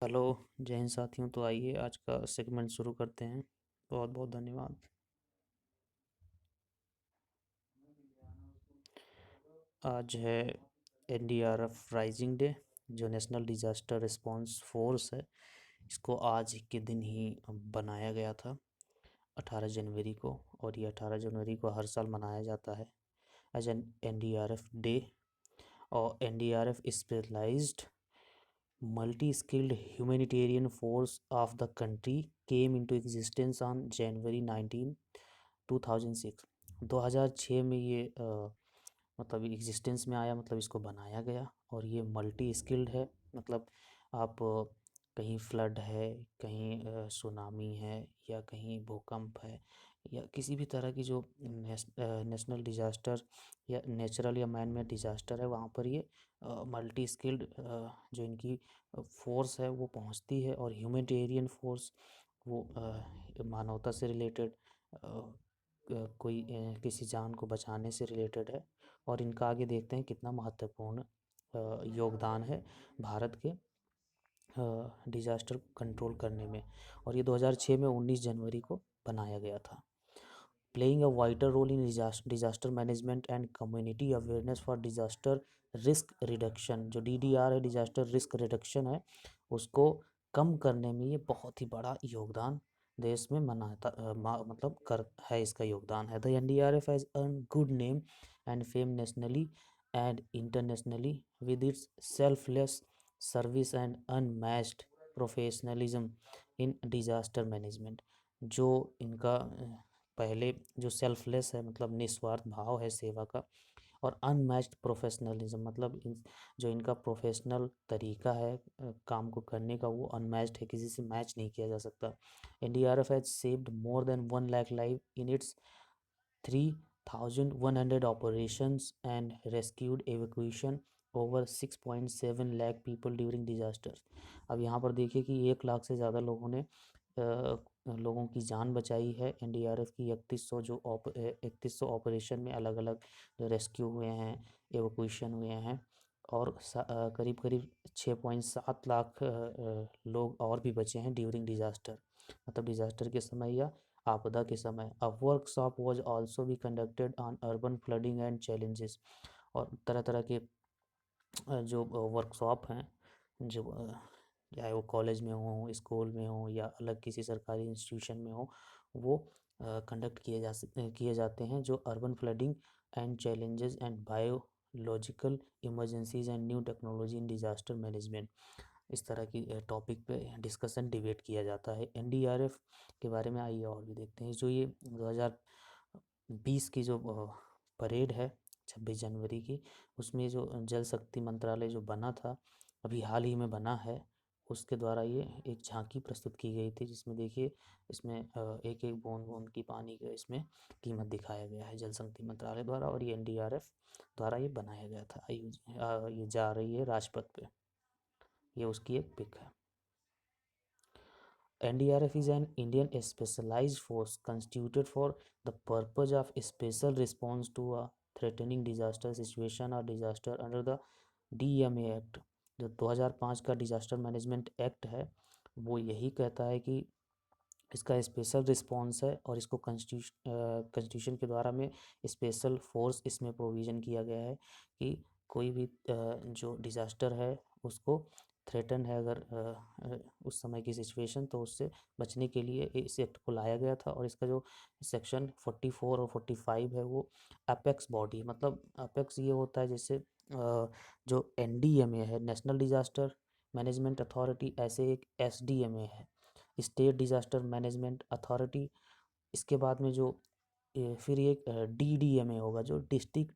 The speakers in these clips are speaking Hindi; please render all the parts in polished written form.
हेलो जय हिंद साथियों। तो आइए आज का सेगमेंट शुरू करते हैं। बहुत बहुत धन्यवाद। आज है एनडीआरएफ राइजिंग डे, जो नेशनल डिजास्टर रिस्पांस फोर्स है। इसको आज के दिन ही बनाया गया था, 18 जनवरी को। और ये 18 जनवरी को हर साल मनाया जाता है एज एन एनडीआरएफ डे। और NDRF specialized multi-skilled humanitarian force of the country came into existence on January 19, 2006। 2006 में ये मतलब एग्जिस्टेंस में आया, मतलब इसको बनाया गया। और ये मल्टी स्किल्ड है, मतलब आप कहीं फ्लड है, कहीं सुनामी है, या कहीं भूकंप है, या किसी भी तरह की जो नेशनल डिजास्टर या नेचुरल या मैन मेड डिजास्टर है, वहाँ पर ये मल्टी स्किल्ड जो इनकी फोर्स है वो पहुँचती है। और ह्यूमैनिटेरियन फोर्स वो मानवता से रिलेटेड कोई किसी जान को बचाने से रिलेटेड है। और इनका आगे देखते हैं कितना महत्वपूर्ण योगदान है भारत के डिजास्टर कंट्रोल करने में। और ये 2006 में 19 जनवरी को बनाया गया था। Playing a wider role in disaster management and community awareness for disaster risk reduction. जो डीडीआर है, डिजास्टर रिस्क रिडक्शन है, उसको कम करने में ये बहुत ही बड़ा योगदान देश में मतलब कर है, इसका योगदान है। The NDRF has earn good name and fame nationally and internationally with its selfless service and unmatched professionalism in disaster management. जो इनका पहले जो सेल्फलेस है, मतलब निस्वार्थ भाव है सेवा का, और अनमैच्ड प्रोफेशनलिज्म, मतलब जो इनका प्रोफेशनल तरीका है काम को करने का, वो अनमैच्ड है, किसी से मैच नहीं किया जा सकता। NDRF has saved more than 1 lakh life in its 3,100 operations and rescued evacuation over 6.7 lakh people during disasters. अब यहाँ पर देखिए कि 1 लाख से ज़्यादा लोगों ने लोगों की जान बचाई है। एनडीआरएफ की 3100 ऑपरेशन में अलग अलग जो रेस्क्यू हुए हैं, एवोक्यूशन हुए हैं। और करीब करीब 6.7 लाख लोग और भी बचे हैं ड्यूरिंग डिजास्टर, मतलब डिजास्टर के समय या आपदा के समय। अ वर्कशॉप वॉज ऑल्सो भी conducted on urban flooding and challenges. और तरह तरह के जो वर्कशॉप हैं, जो चाहे वो कॉलेज में हो, स्कूल में हो, या अलग किसी सरकारी इंस्टीट्यूशन में हो, वो कंडक्ट किए जाते हैं, जो urban flooding and challenges and biological emergencies and new technology in disaster management. इस तरह की टॉपिक पे डिस्कशन डिबेट किया जाता है एनडीआरएफ के बारे में। आइए और भी देखते हैं। जो ये 2020 की जो परेड है 26 जनवरी की, उसमें जो जल शक्ति मंत्रालय जो बना था, अभी हाल ही में बना है, उसके द्वारा ये एक झांकी प्रस्तुत की गई थी, जिसमें देखिए इसमें एक एक बूंद बूंद की पानी का इसमें कीमत दिखाया गया है जल शक्ति मंत्रालय द्वारा। और ये एनडीआरएफ द्वारा ये बनाया गया था। ये जा रही है राजपथ पे, ये उसकी एक पिक है। NDRF is an Indian specialized force constituted for the purpose of special response to a threatening disaster situation or disaster under the DMA Act। जो 2005 का डिजास्टर मैनेजमेंट एक्ट है, वो यही कहता है कि इसका स्पेशल रिस्पॉन्स है, और इसको कॉन्स्टिट्यूशन के द्वारा में स्पेशल फोर्स इसमें प्रोविज़न किया गया है कि कोई भी जो डिज़ास्टर है उसको थ्रेटन है अगर उस समय की सिचुएशन, तो उससे बचने के लिए इस एक्ट को लाया गया था। और इसका जो सेक्शन 44 और 45 है, वो अपेक्स बॉडी, मतलब अपेक्स ये होता है जैसे जो एनडीएमए है, नेशनल डिजास्टर मैनेजमेंट अथॉरिटी, ऐसे एक एसडीएमए है, स्टेट डिजास्टर मैनेजमेंट अथॉरिटी। इसके बाद में जो फिर एक डीडीएमए होगा, जो डिस्ट्रिक्ट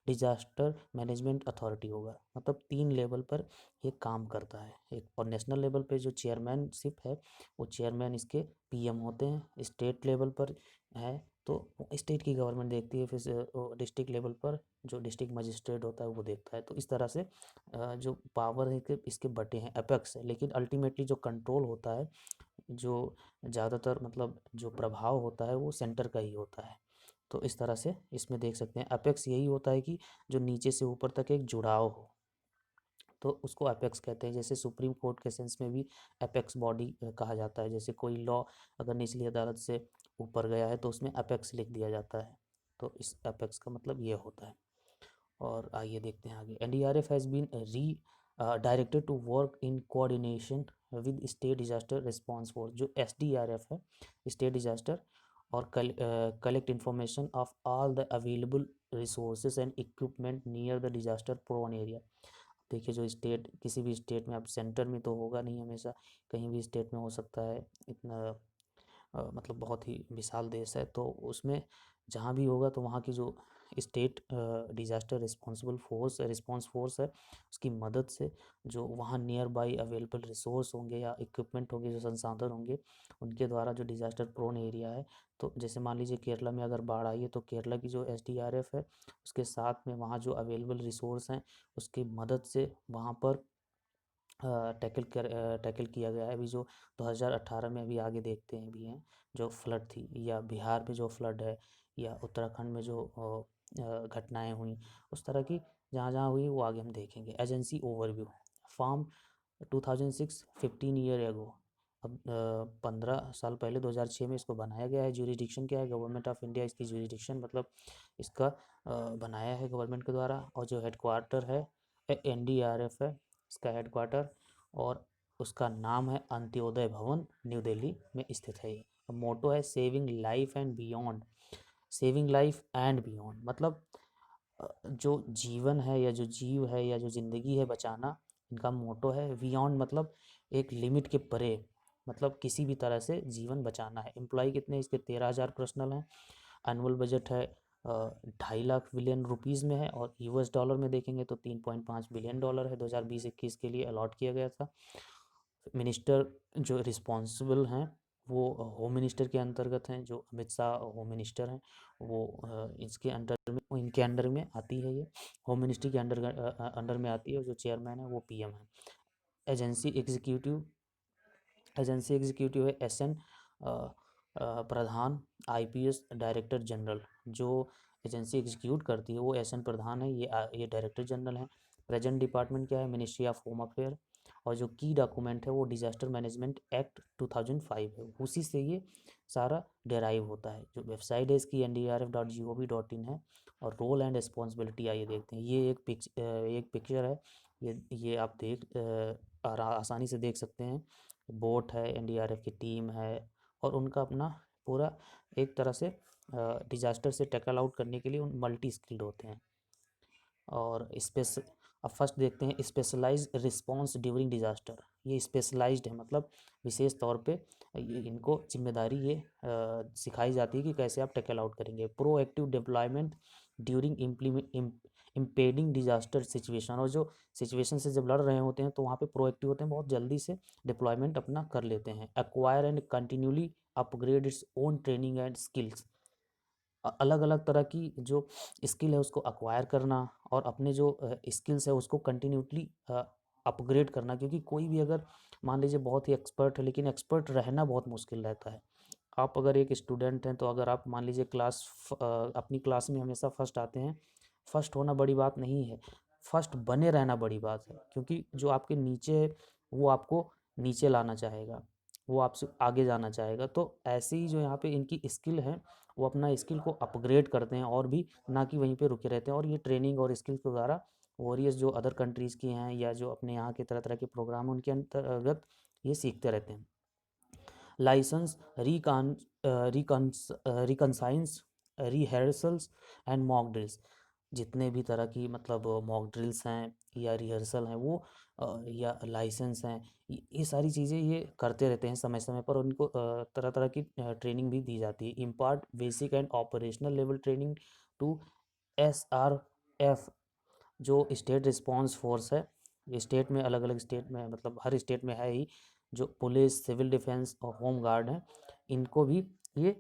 डिजास्टर मैनेजमेंट अथॉरिटी होगा। मतलब 3 लेवल पर ये काम करता है। एक और नेशनल लेवल पे जो चेयरमैनशिप है, वो चेयरमैन इसके पीएम होते हैं। स्टेट लेवल पर है तो स्टेट की गवर्नमेंट देखती है। फिर डिस्ट्रिक्ट लेवल पर जो डिस्ट्रिक्ट मजिस्ट्रेट होता है वो देखता है। तो इस तरह से जो पावर है इसके बटे हैं, अपेक्स है, लेकिन अल्टीमेटली जो कंट्रोल होता है, जो ज़्यादातर मतलब जो प्रभाव होता है, वो सेंटर का ही होता है। तो इस तरह से इसमें देख सकते हैं, अपेक्स यही होता है कि जो नीचे से ऊपर तक एक जुड़ाव हो, तो उसको अपेक्स कहते हैं। जैसे सुप्रीम कोर्ट के सेंस में भी अपेक्स बॉडी कहा जाता है। जैसे कोई लॉ अगर निचली अदालत से ऊपर गया है तो उसमें अपेक्स लिख दिया जाता है। तो इस अपेक्स का मतलब ये होता है। और आइए देखते हैं आगे। NDRF has been redirected to work in coordination with state disaster response force. जो एसडीआरएफ है, स्टेट डिजास्टर, और collect information of all the available resources and equipment near the disaster prone area. देखिए, जो स्टेट, किसी भी स्टेट में, अब सेंटर में तो होगा नहीं हमेशा, कहीं भी स्टेट में हो सकता है। इतना मतलब बहुत ही विशाल देश है, तो उसमें जहाँ भी होगा तो वहाँ की जो स्टेट डिजास्टर रिस्पांस फोर्स है, उसकी मदद से जो वहाँ नियर बाई अवेलेबल रिसोर्स होंगे या इक्विपमेंट होंगे, जो संसाधन होंगे, उनके द्वारा जो डिजास्टर प्रोन एरिया है, तो जैसे मान लीजिए केरला में अगर बाढ़ आई है तो केरला की जो एसडीआरएफ है, उसके साथ में वहाँ जो अवेलेबल रिसोर्स हैं उसकी मदद से वहाँ पर टैकल किया गया है। अभी जो 2018 में, अभी आगे देखते हैं भी हैं, जो फ्लड थी, या बिहार में जो फ्लड है, या उत्तराखंड में जो घटनाएं हुई, उस तरह की जहाँ जहाँ हुई वो आगे हम देखेंगे। Agency overview. Farm 2006, 15 year ago. अब 15 साल पहले 2006 में इसको बनाया गया है। ज्यूरिडिक्शन क्या है? गवर्नमेंट ऑफ इंडिया इसकी ज्यूरिडिक्शन, मतलब इसका बनाया है गवर्नमेंट के द्वारा। और जो हेडक्वार्टर है एनडीआरएफ है, इसका हेडक्वार्टर, और उसका नाम है अंत्योदय भवन, न्यू दिल्ली में स्थित है ये। मोटो है saving life and beyond. Saving life and beyond मतलब जो जीवन है या जो जीव है या जो ज़िंदगी है बचाना, इनका मोटो है। बियॉन्ड मतलब एक लिमिट के परे, मतलब किसी भी तरह से जीवन बचाना है। एम्प्लॉय कितने इसके? 13,000 पर्सनल हैं। एनुअल बजट है 2.5 लाख बिलियन रुपीज़ में है, और यूएस डॉलर में देखेंगे तो 3.5 बिलियन डॉलर है 2020-21 के लिए अलॉट किया गया था। मिनिस्टर जो रिस्पॉन्सिबल हैं वो होम मिनिस्टर के अंतर्गत हैं। जो अमित शाह होम मिनिस्टर हैं वो इसके अंडर में, इनके अंडर में आती है। ये होम मिनिस्ट्री के अंडर में आती है, और जो चेयरमैन है वो पीएम है। एजेंसी एग्जीक्यूटिव है एसएन प्रधान, आईपीएस डायरेक्टर जनरल। जो एजेंसी एग्जीक्यूट करती है वो एसएन प्रधान है, ये डायरेक्टर जनरल हैं। प्रेजेंट डिपार्टमेंट क्या है? Ministry of home affair. और जो की डॉक्यूमेंट है वो डिजास्टर मैनेजमेंट एक्ट 2005 है, उसी से ये सारा डेराइव होता है। जो वेबसाइट है इसकी ndrf.gov.in है। और रोल एंड रिस्पॉन्सिबिलिटी आइए देखते हैं। ये एक पिक्चर है, ये आप आसानी से देख सकते हैं। बोट है, एनडीआरएफ की टीम है, और उनका अपना पूरा एक तरह से डिजास्टर से टैकल आउट करने के लिए उन मल्टी स्किल्ड होते हैं। और अब फर्स्ट देखते हैं स्पेशलाइज्ड रिस्पांस ड्यूरिंग डिजास्टर। ये स्पेशलाइज्ड है, मतलब विशेष तौर पे इनको जिम्मेदारी ये सिखाई जाती है कि कैसे आप टैकल आउट करेंगे। Proactive deployment during impeding disaster situation. और जो सिचुएशन से जब लड़ रहे होते हैं तो वहाँ पे प्रोएक्टिव होते हैं, बहुत जल्दी से डिप्लॉयमेंट अपना कर लेते हैं। Acquire and continually upgrade its own training and skills. अलग अलग तरह की जो स्किल है उसको अक्वायर करना, और अपने जो स्किल्स है उसको कंटिन्यूटली अपग्रेड करना। क्योंकि कोई भी अगर मान लीजिए बहुत ही एक्सपर्ट है, लेकिन एक्सपर्ट रहना बहुत मुश्किल रहता है। आप अगर एक स्टूडेंट हैं तो अगर आप मान लीजिए अपनी क्लास में हमेशा फर्स्ट आते हैं, फर्स्ट होना बड़ी बात नहीं है, फर्स्ट बने रहना बड़ी बात है। क्योंकि जो आपके नीचे है वो आपको नीचे लाना चाहेगा, वो आपसे आगे जाना चाहेगा। तो ऐसे ही जो यहाँ पे इनकी स्किल है, वो अपना स्किल को अपग्रेड करते हैं, और भी ना कि वहीं पे रुके रहते हैं। और ये ट्रेनिंग और स्किल्स के द्वारा वॉरियर्स जो अदर कंट्रीज़ की हैं या जो अपने यहाँ के तरह तरह के प्रोग्राम हैं उनके अंतर्गत ये सीखते रहते हैं। Licence reconnaissance rehearsals and mock drills. जितने भी तरह की मतलब मॉक ड्रिल्स हैं या रिहर्सल हैं वो या लाइसेंस हैं, ये सारी चीज़ें ये करते रहते हैं समय समय पर। उनको तरह तरह की ट्रेनिंग भी दी जाती है। Impart basic and operational level training to SRF, जो स्टेट रिस्पांस फोर्स है। ये स्टेट में अलग अलग स्टेट में, मतलब हर स्टेट में है ही, जो पुलिस, सिविल डिफेंस और होम गार्ड हैं, इनको भी ये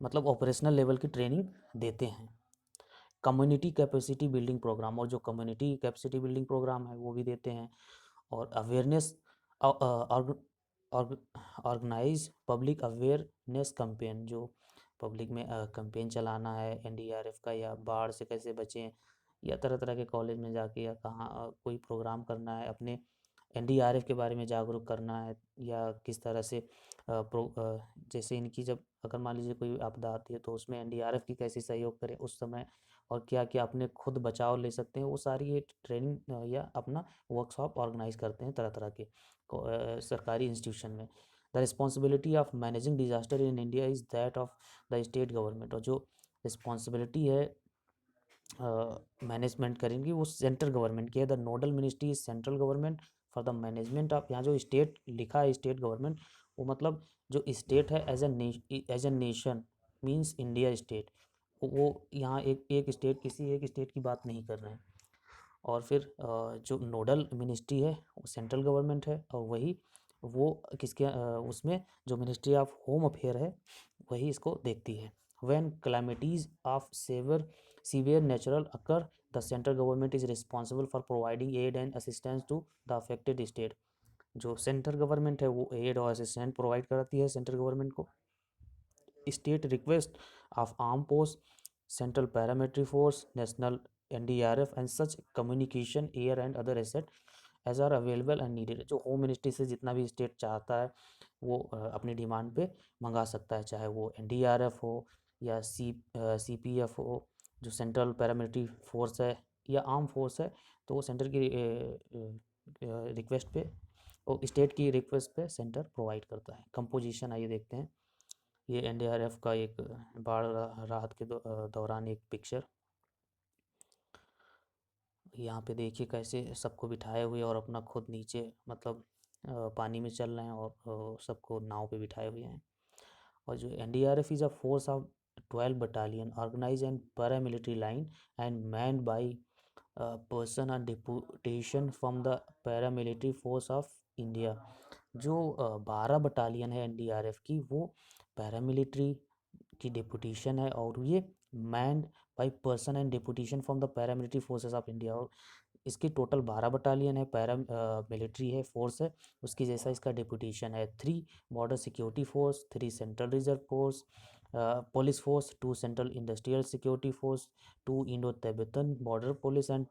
मतलब ऑपरेशनल लेवल की ट्रेनिंग देते हैं। कम्युनिटी कैपेसिटी बिल्डिंग प्रोग्राम, और जो कम्युनिटी कैपेसिटी बिल्डिंग प्रोग्राम है वो भी देते हैं। और awareness organise public awareness campaign, जो पब्लिक में कैंपेन चलाना है एनडीआरएफ का, या बाढ़ से कैसे बचें, या तरह तरह के कॉलेज में जाके या कहाँ कोई प्रोग्राम करना है, अपने एनडीआरएफ के बारे में जागरूक करना है, या किस तरह से जैसे इनकी जब अगर मान लीजिए कोई आपदा आती है तो उसमें एनडीआरएफ की कैसे सहयोग करें उस समय, और क्या क्या अपने खुद बचाव ले सकते हैं, वो सारी ये ट्रेनिंग या अपना वर्कशॉप ऑर्गेनाइज करते हैं तरह तरह के सरकारी इंस्टीट्यूशन में। The responsibility of managing disaster in India is that of the state government, और जो रिस्पॉन्सिबिलिटी है मैनेजमेंट करेंगी वो सेंट्रल गवर्नमेंट की है। The nodal ministry is central government for the management of, यहाँ जो स्टेट लिखा है स्टेट गवर्नमेंट, वो मतलब जो स्टेट है as a nation means India state, वो यहाँ एक स्टेट किसी एक स्टेट की बात नहीं कर रहे हैं। और फिर जो नोडल मिनिस्ट्री है वो सेंट्रल गवर्नमेंट है, और वही वो किसके उसमें जो मिनिस्ट्री ऑफ होम अफेयर है वही इसको देखती है। When calamities of severe natural occur, the central government is responsible for providing aid and assistance to the affected state. जो सेंट्रल गवर्नमेंट है वो एड और असिस्टेंस प्रोवाइड कराती है सेंट्रल गवर्नमेंट को। State request of arm force, central paramilitary force, national NDRF and such communication air and other asset as are available and needed. जो होम मिनिस्ट्री से जितना भी स्टेट चाहता है वो अपनी डिमांड पे मंगा सकता है, चाहे वो एनडीआरएफ हो या सीपीएफ हो, जो सेंट्रल पैरामिलिट्री फोर्स है या आर्म फोर्स है, तो वो सेंटर की रिक्वेस्ट पे और स्टेट की रिक्वेस्ट पे सेंटर प्रोवाइड करता है। कंपोजिशन आइए देखते हैं। ये एनडीआरएफ का एक बाढ़ राहत के दौरान एक पिक्चर, यहाँ पे देखिए कैसे सबको बिठाए हुए और अपना खुद नीचे मतलब पानी में चल रहे हैं, और सबको नाव पे बिठाए हुए हैं। और जो NDRF is a force of 12 battalion organise and paramilitary line and manned by person on deputation from the paramilitary force of India. जो 12 बटालियन है एनडीआरएफ की, वो पैरामिलिट्री की डिपुटेशन है, और ये manned by person and deputation from the paramilitary forces of India. और इसकी टोटल 12 बटालियन है, पैरा मिलिट्री है, फोर्स है, उसकी जैसा इसका डिपुटेशन है। 3 border security force, 3 central reserve force police force, 2 central industrial security force, 2 Indo Tibetan border police and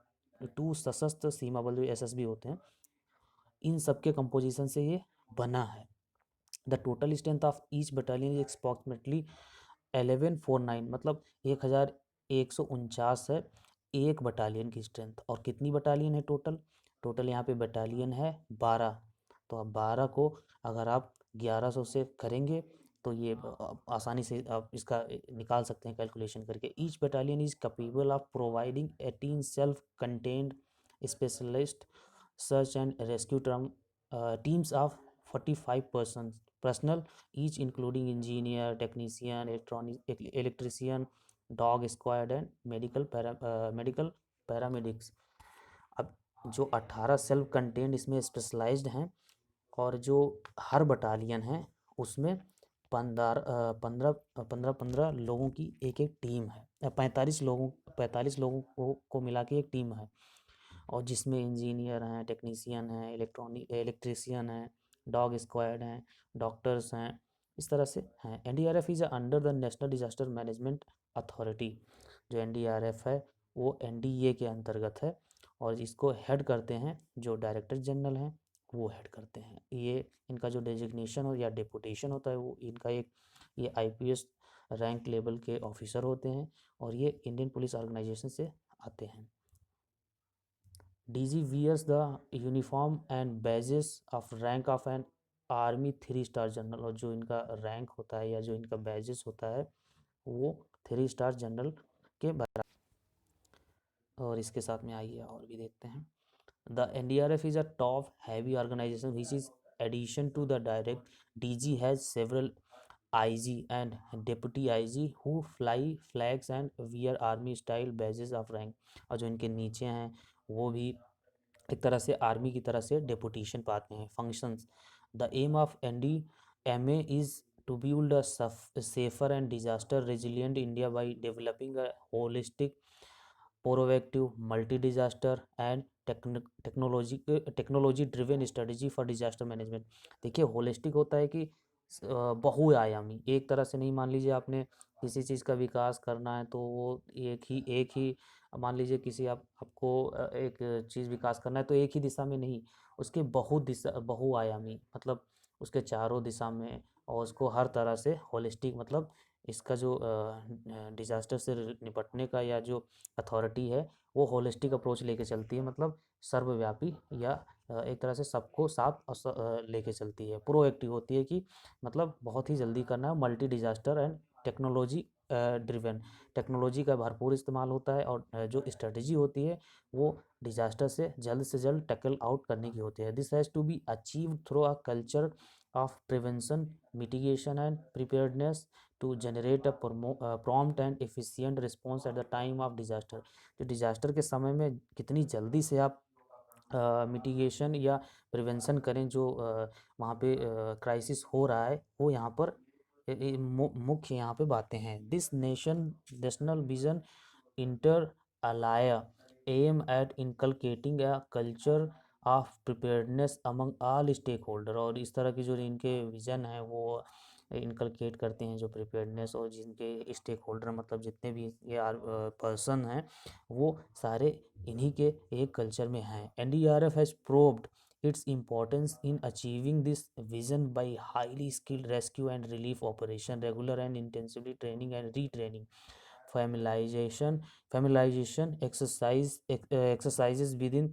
2 सशस्त्र सीमा बल, एसएसबी होते हैं। इन सबके कंपोजिशन से ये बना है। The total strength of each battalion is approximately 1149, मतलब 1149 है एक बटालियन की स्ट्रेंथ। और कितनी बटालियन है टोटल? टोटल यहाँ पे बटालियन है 12। तो अब 12 को अगर आप 1100 से करेंगे तो ये आसानी से आप इसका निकाल सकते हैं कैलकुलेशन करके। Each battalion is capable of providing 18 self contained specialist search and rescue teams of 45 personal, each including engineer, technician, electrician, dog squad and medical paramedics. अब जो 18 सेल्फ कंटेंट इसमें स्पेशलाइज्ड हैं, और जो हर बटालियन है उसमें 15 लोगों की एक एक टीम है। 45 लोगों को मिला के एक टीम है, और जिसमें इंजीनियर हैं, टेक्नीशियन हैं, इलेक्ट्रीशियन हैं, डॉग स्क्वाड हैं, डॉक्टर्स हैं, इस तरह से हैं। NDRF is under the national disaster management authority. जो एनडीआरएफ है वो एनडीए के अंतर्गत है, और इसको हेड करते हैं जो डायरेक्टर जनरल हैं, वो हेड करते हैं। ये इनका जो डेजिग्नेशन हो या डेपुटेशन होता है, वो इनका ये आईपीएस रैंक लेवल के ऑफिसर होते हैं, और ये इंडियन पुलिस ऑर्गेनाइजेशन से आते हैं। DG wears the uniform and badges of rank of an army 3 star general, और जो इनका रैंक होता है या जो इनका बैजेस होता है वो 3 स्टार जनरल के बराबर। और इसके साथ में आइए और भी देखते हैं। The NDRF is a top heavy organisation which is addition to the direct DG has several IG and deputy IG who fly flags and wear army style badges of rank। और जो इनके नीचे हैं वो भी एक तरह से आर्मी की तरह से डेपुटेशन पाते हैं। Functions, the aim of NDMA is to build a safer and disaster resilient India by developing a holistic proactive multi disaster and technology driven strategy for disaster management. देखिए होलिस्टिक होता है कि बहुआयामी, एक तरह से नहीं मान लीजिए आपने किसी चीज़ का विकास करना है तो वो एक ही मान लीजिए किसी आपको एक चीज़ विकास करना है तो एक ही दिशा में नहीं, उसके बहुआयामी मतलब उसके चारों दिशा में, और उसको हर तरह से होलिस्टिक मतलब इसका जो डिजास्टर से निपटने का या जो अथॉरिटी है वो होलिस्टिक अप्रोच लेके चलती है, मतलब सर्वव्यापी या एक तरह से सबको साथ लेके चलती है, प्रोएक्टिव होती है कि मतलब बहुत ही जल्दी करना है, multi disaster and technology driven, technology का भरपूर इस्तेमाल होता है, और जो स्ट्रेटजी होती है वो डिजास्टर से जल्द टैकल आउट करने की होती है। This has to be achieved through a culture of prevention, mitigation and preparedness to generate a prompt and efficient response at the time of disaster. तो डिजास्टर के समय में कितनी जल्दी से आप मिटिगेशन या प्रिवेंशन करें जो वहाँ पे क्राइसिस हो रहा है, वो यहाँ पर मुख्य यहाँ पे बातें हैं। This national vision inter alia aim at inculcating a culture of preparedness among all stakeholder, और इस तरह की जो इनके विजन है वो इनकलकेट करते हैं जो प्रिपेयर्डनेस, और जिनके स्टेक होल्डर मतलब जितने भी ये पर्सन हैं वो सारे इन्हीं के एक कल्चर में हैं। NDRF has proved its importance in achieving this vision by highly skilled rescue and relief operation, regular and intensively training and retraining, familiarization exercises within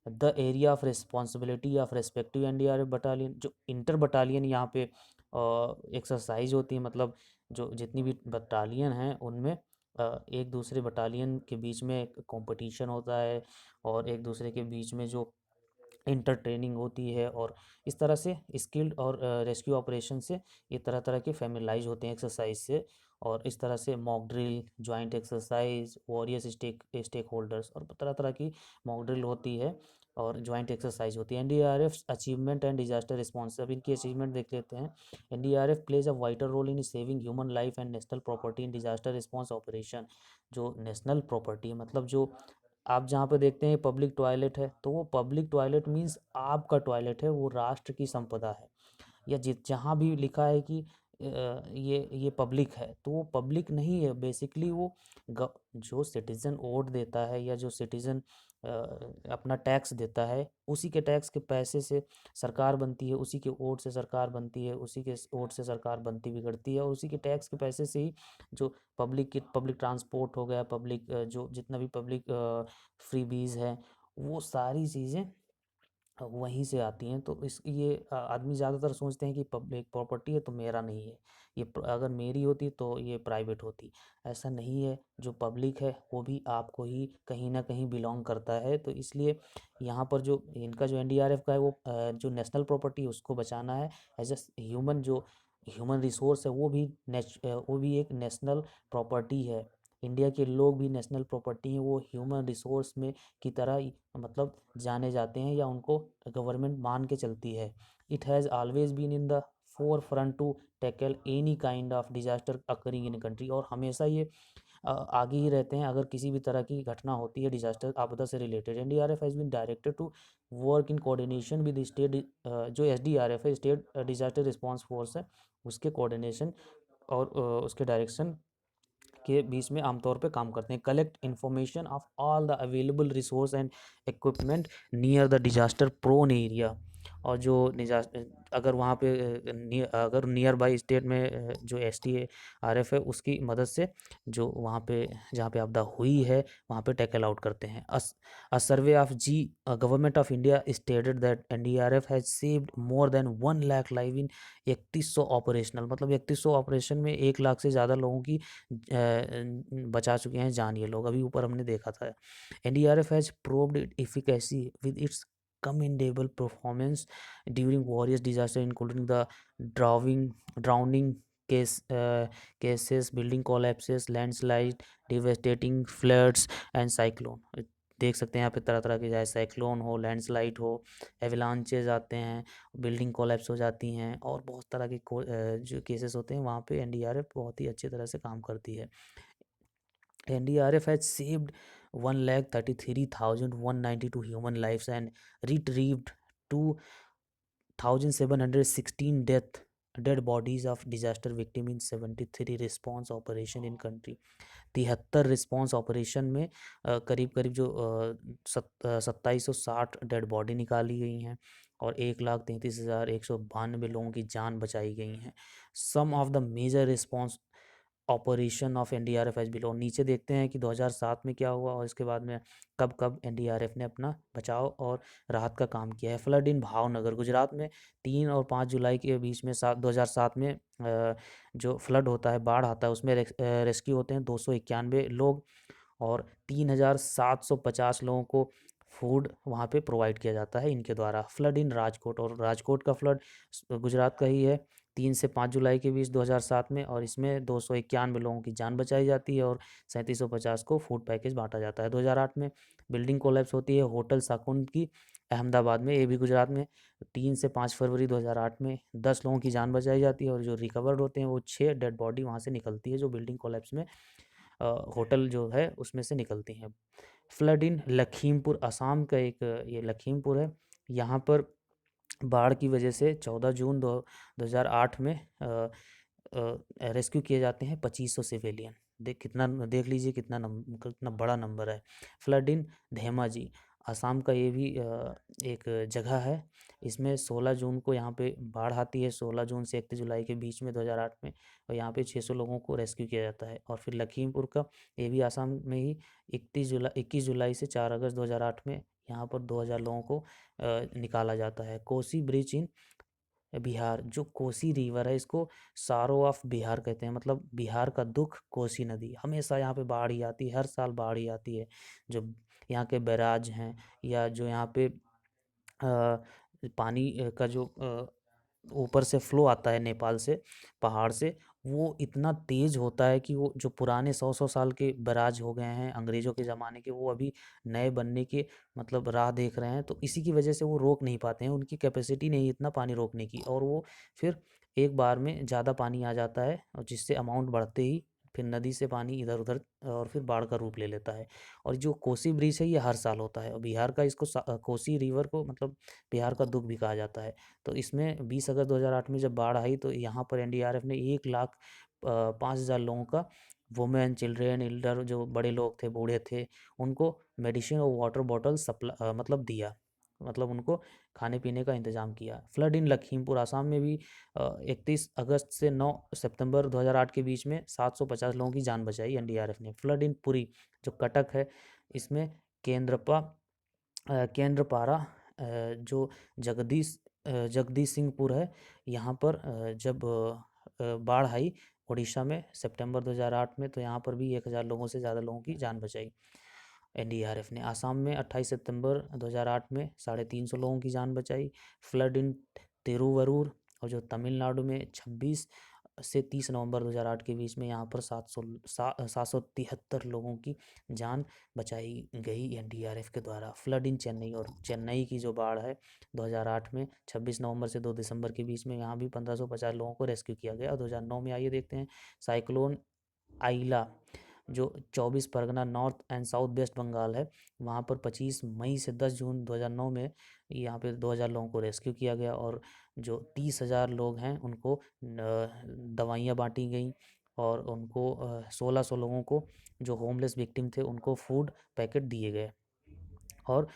the area of responsibility of respective NDRF battalion. जो इंटर बटालियन यहाँ पे एक्सरसाइज होती है, मतलब जो जितनी भी बटालियन हैं उनमें एक दूसरे बटालियन के बीच में कंपटीशन होता है, और एक दूसरे के बीच में जो इंटर ट्रेनिंग होती है, और इस तरह से स्किल्ड और रेस्क्यू ऑपरेशन से ये तरह तरह के फैमिलाइज होते हैं एक्सरसाइज से, और इस तरह से mock drill, joint exercise, warriors stakeholders, और तरह तरह की मॉक ड्रिल होती है और जॉइंट एक्सरसाइज होती है। NDRF achievement and disaster response, अब इनकी अचीवमेंट देख लेते हैं। NDRF plays a vital role in saving human life and national property in disaster response operation. जो नेशनल प्रॉपर्टी मतलब जो आप जहाँ पे देखते हैं पब्लिक टॉयलेट है, तो वो पब्लिक टॉयलेट मीन्स आपका टॉयलेट है, वो राष्ट्र की संपदा है। या जहाँ भी लिखा है कि ये पब्लिक है, तो वो पब्लिक नहीं है, बेसिकली वो जो सिटीज़न वोट देता है या जो सिटीज़न अपना टैक्स देता है, उसी के टैक्स के पैसे से सरकार बनती है, उसी के वोट से सरकार बनती है, उसी के वोट से सरकार बनती बिगड़ती है, और उसी के टैक्स के पैसे से ही जो पब्लिक ट्रांसपोर्ट हो गया, पब्लिक जो जितना भी पब्लिक फ्रीबीज़ है, वो सारी चीज़ें वहीं से आती हैं। तो इस ये आदमी ज़्यादातर सोचते हैं कि पब्लिक प्रॉपर्टी है तो मेरा नहीं है, ये अगर मेरी होती तो ये प्राइवेट होती। ऐसा नहीं है, जो पब्लिक है वो भी आपको ही कहीं ना कहीं बिलोंग करता है। तो इसलिए यहाँ पर जो इनका जो एनडीआरएफ का है वो जो नेशनल प्रॉपर्टी है उसको बचाना है। एज ह्यूमन जो ह्यूमन रिसोर्स है वो भी एक नेशनल प्रॉपर्टी है। इंडिया के लोग भी नेशनल प्रॉपर्टी हैं, वो ह्यूमन रिसोर्स में की तरह मतलब जाने जाते हैं, या उनको गवर्नमेंट मान के चलती है। It has always been in the forefront to tackle any kind of disaster occurring in country, और हमेशा ये आगे ही रहते हैं अगर किसी भी तरह की घटना होती है डिजास्टर आपदा से related. NDRF has been directed to work in coordination with state, जो एसडीआरएफ है स्टेट डिजास्टर रिस्पांस फोर्स है, उसके कोऑर्डिनेशन और उसके डायरेक्शन के बीच में आमतौर पे काम करते हैं। Collect information of all the available resource and equipment near the disaster prone area, और जो अगर वहाँ पे अगर नियर बाई स्टेट में जो एसडीआरएफ है उसकी मदद से जो वहाँ पे जहाँ पे आपदा हुई है वहाँ पे टैकल आउट करते हैं। A survey of government of India stated that NDRF has saved more than 1 lakh live in 3100 operational, मतलब 3100 ऑपरेशन में 1 लाख से ज़्यादा लोगों की बचा चुके हैं जान ये लोग, अभी ऊपर हमने देखा था। NDRF has proved it efficacy with its commendable performance during various disasters including the drowning case cases, building collapses, landslide, devastating floods and cyclone। देख सकते हैं यहाँ पे तरह तरह के, चाहे साइक्लोन हो, लैंडस्लाइड हो, एवलांचेज आते हैं, बिल्डिंग कोलैप्स हो जाती हैं, और बहुत तरह के जो केसेस होते हैं वहाँ पे एनडीआरएफ बहुत ही अच्छी तरह से काम करती है। NDRF has saved 1,33,192 human lifes and retrieved 2,716 death dead bodies of disaster victim in 73 response operation in country. 73 response operation में करीब करीब जो 2760 डेड बॉडी निकाली गई हैं और 1,33,192 लोगों की जान बचाई गई हैं। Some of the major response operation of NDRF as below. नीचे देखते हैं कि 2007 में क्या हुआ और इसके बाद में कब कब एनडीआरएफ ने अपना बचाव और राहत का काम किया है। फ्लड इन भावनगर गुजरात में 3 और 5 जुलाई के बीच में 2007 में जो फ्लड होता है, बाढ़ आता है, उसमें रेस्क्यू होते हैं 291 लोग और 3,750 लोगों को फूड वहाँ पे प्रोवाइड किया जाता है इनके द्वारा। फ्लड इन राजकोट, और राजकोट का फ्लड गुजरात का ही है, 3 से 5 जुलाई के बीच 2007 में, और इसमें 291 लोगों की जान बचाई जाती है और 3750 को फूड पैकेज बांटा जाता है। 2008 में बिल्डिंग कोलैप्स होती है होटल साकुंड की अहमदाबाद में, ये भी गुजरात में, 3 से 5 फरवरी 2008 में 10 लोगों की जान बचाई जाती है और जो रिकवर्ड होते हैं वो 6 डेड बॉडी वहाँ से निकलती है जो बिल्डिंग कोलैप्स में होटल जो है उसमें से निकलती हैं। फ्लड इन लखीमपुर, असम का एक ये लखीमपुर है, यहाँ पर बाढ़ की वजह से 14 जून 2008 में रेस्क्यू किए जाते हैं 2500 सिविलियन। देख लीजिए कितना बड़ा नंबर है। फ्लड इन धेमाजी, असम का ये भी एक जगह है, इसमें 16 जून को यहाँ पे बाढ़ आती है, 16 जून से 31 जुलाई के बीच में 2008 में, और यहाँ पे 600 लोगों को रेस्क्यू किया जाता है। और फिर लखीमपुर का, ये भी असम में ही, 21 जुलाई से 4 अगस्त 2008 में यहाँ पर 2000 लोगों को निकाला जाता है। कोसी ब्रिज इन बिहार, जो कोसी रिवर है इसको सारो ऑफ बिहार कहते हैं, मतलब बिहार का दुख कोसी नदी। हमेशा यहाँ पे बाढ़ ही आती है, हर साल बाढ़ ही आती है। जो यहाँ के बैराज हैं या जो यहाँ पे पानी का जो ऊपर से फ्लो आता है नेपाल से, पहाड़ से, वो इतना तेज होता है कि वो जो पुराने 100-100 साल के बैराज हो गए हैं अंग्रेज़ों के ज़माने के, वो अभी नए बनने के मतलब राह देख रहे हैं। तो इसी की वजह से वो रोक नहीं पाते हैं, उनकी कैपेसिटी नहीं इतना पानी रोकने की, और वो फिर एक बार में ज़्यादा पानी आ जाता है और जिससे अमाउंट बढ़ते ही फिर नदी से पानी इधर उधर और फिर बाढ़ का रूप ले लेता है। और जो कोसी ब्रिज है ये हर साल होता है, और बिहार का इसको कोसी रिवर को मतलब बिहार का दुख भी कहा जाता है। तो इसमें 20 अगस्त 2008 में जब बाढ़ आई तो यहाँ पर एनडीआरएफ ने 1,05,000 लोगों का, वुमेन, चिल्ड्रेन, एल्डर, जो बड़े लोग थे, बूढ़े थे, उनको मेडिसिन और वाटर बॉटल मतलब दिया, मतलब उनको खाने पीने का इंतज़ाम किया। फ्लड इन लखीमपुर, आसाम में भी 31 अगस्त से 9 सितंबर 2008 के बीच में 750 लोगों की जान बचाई एनडीआरएफ ने। फ्लड इन पुरी, जो कटक है, इसमें केंद्रपारा, जो जगदीश सिंहपुर है, यहाँ पर जब बाढ़ आई उड़ीसा में सितंबर 2008 में, तो यहाँ पर भी 1000 लोगों से ज़्यादा लोगों की जान बचाई एनडीआरएफ ने। आसाम में 28 सितंबर 2008 में 350 लोगों की जान बचाई। फ्लड इन तिरुवरूर, और जो तमिलनाडु में 26 से 30 नवंबर 2008 के बीच में यहाँ पर 773 लोगों की जान बचाई गई एनडीआरएफ के द्वारा। फ्लड इन चेन्नई, और चेन्नई की जो बाढ़ है 2008 में 26 नवंबर से 2 दिसंबर के बीच में, यहाँ भी 1550 लोगों को रेस्क्यू किया गया। 2009 में आइए देखते हैं साइक्लोन आइला, जो 24 Pargana, north and south west Bengal है, वहाँ पर 25 मई से 10 जून 2009 में यहाँ पे 2000 लोगों को रेस्क्यू किया गया, और जो 30,000 लोग हैं उनको दवाइयाँ बांटी गई, और उनको 1600 लोगों को जो होमलेस विक्टिम थे उनको फूड पैकेट दिए गए। और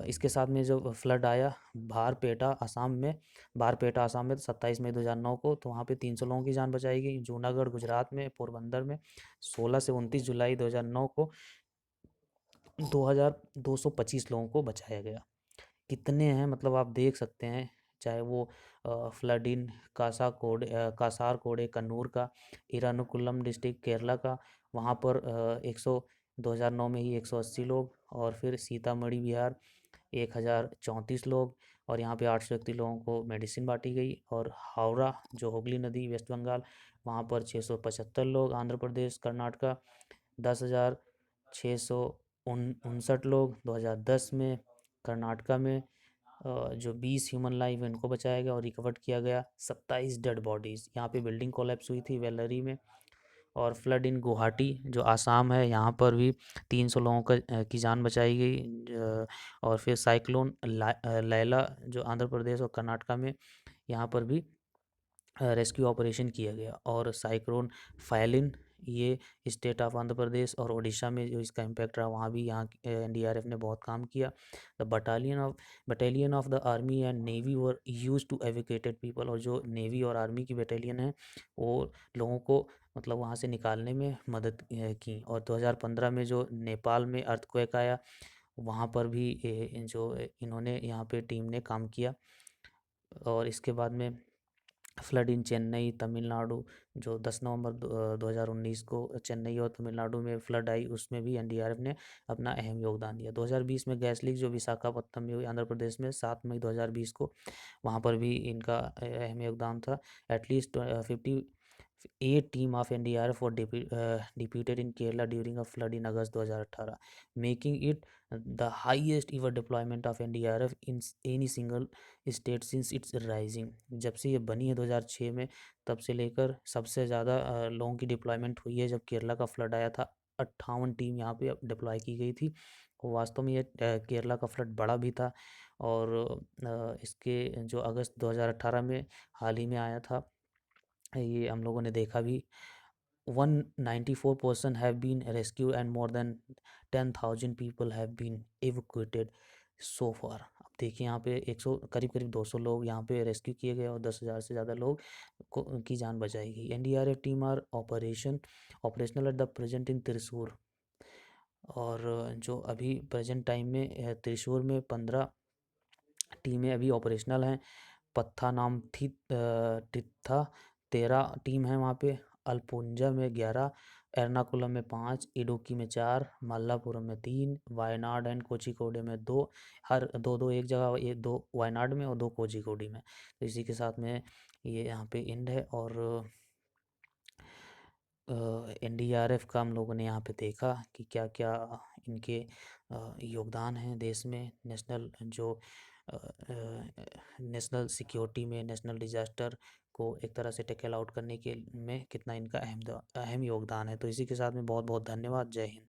इसके साथ में जो फ्लड आया बारपेटा आसाम में 27 मई 2009 को, तो वहाँ पे 300 लोगों की जान बचाई गई। जूनागढ़ गुजरात में, पोरबंदर में 16 से 29 जुलाई 2009 को 2225 लोगों को बचाया गया। कितने हैं, मतलब आप देख सकते हैं, चाहे वो फ्लड इन कासारकोडे कन्नूर का, इरानुकुलम डिस्ट्रिक्ट केरला का, वहाँ पर 2009 में ही 180 लोग, और फिर सीतामढ़ी बिहार 1034 लोग, और यहाँ पे 831 लोगों को मेडिसिन बांटी गई। और हावड़ा, जो हुगली नदी, वेस्ट बंगाल, वहाँ पर 675 लोग। आंध्र प्रदेश कर्नाटका 10,659 लोग 2010 में। कर्नाटका में जो 20 ह्यूमन लाइफ है इनको बचाया गया और रिकवर्ड किया गया 27 डेड बॉडीज़। यहाँ पे बिल्डिंग कोलैप्स हुई थी वेलरी में। और फ्लड इन गुवाहाटी, जो आसाम है, यहाँ पर भी 300 लोगों की जान बचाई गई। और फिर साइक्लोन लैला, जो आंध्र प्रदेश और कर्नाटका में, यहाँ पर भी रेस्क्यू ऑपरेशन किया गया। और साइक्लोन फाइलिन, ये स्टेट ऑफ आंध्र प्रदेश और उड़ीसा में जो इसका इम्पैक्ट रहा, वहाँ भी यहाँ एनडीआरएफ ने बहुत काम किया। The battalion of the army and navy were use to evacuated people, और जो नेवी और आर्मी की बटालियन है वो लोगों को मतलब वहाँ से निकालने में मदद की। और 2015 में जो नेपाल में अर्थक्वेक आया, वहाँ पर भी जो इन्होंने यहाँ पे टीम ने काम किया। और इसके बाद में फ्लड इन चेन्नई तमिलनाडु, जो 10 नवंबर 2019 को चेन्नई और तमिलनाडु में फ्लड आई, उसमें भी एनडीआरएफ ने अपना अहम योगदान दिया। 2020 में गैस लीक जो विशाखापत्तनम में हुई आंध्र प्रदेश में 7 मई 2020 को, वहाँ पर भी इनका अहम योगदान था। एटलीस्ट 58 टीम ऑफ एनडीआरएफ और deputed in Kerala during a flood in August 2018, making it the highest इवर deployment of NDRF in any single state since it's rising. जब से ये बनी है 2006 में, तब से लेकर सबसे ज़्यादा लोगों की डिप्लॉयमेंट हुई है। जब केरला का फ्लड आया था, 58 टीम यहाँ पे डिप्लॉय की गई थी। वास्तव में ये केरला का फ्लड बड़ा भी था। और इसके जो अगस्त 2018 में हाल ही में आया था, ये हम लोगों ने देखा भी। 194 person have been rescue and more than 10,000 people have been evacuated so far. अब देखिए यहाँ पे 100 करीब करीब 200 लोग यहाँ पे रेस्क्यू किए गए और 10,000 से ज़्यादा लोग की जान बचाई गई। NDRF team are operational at the present in Thrissur. और जो अभी प्रेजेंट टाइम में त्रिशूर में 15 टीमें अभी ऑपरेशनल हैं। पत्था नाम थी तित्था 13 टीम है वहाँ पे। अल्पुंजा में 11, एर्नाकुलम में 5, इडुक्की में 4, मल्लापुरम में 3, वायनाड एंड कोझिकोड में 2। हर दो दो एक जगह, ये 2 वायनाड में और 2 कोझिकोड में। तो इसी के साथ में ये यहाँ पे एंड है। और एनडीआरएफ का हम लोगों ने यहाँ पे देखा कि क्या क्या इनके योगदान हैं देश में, नेशनल सिक्योरिटी में, नेशनल डिजास्टर को एक तरह से टेकल आउट करने के में कितना इनका अहम योगदान है। तो इसी के साथ में बहुत बहुत धन्यवाद। जय हिंद।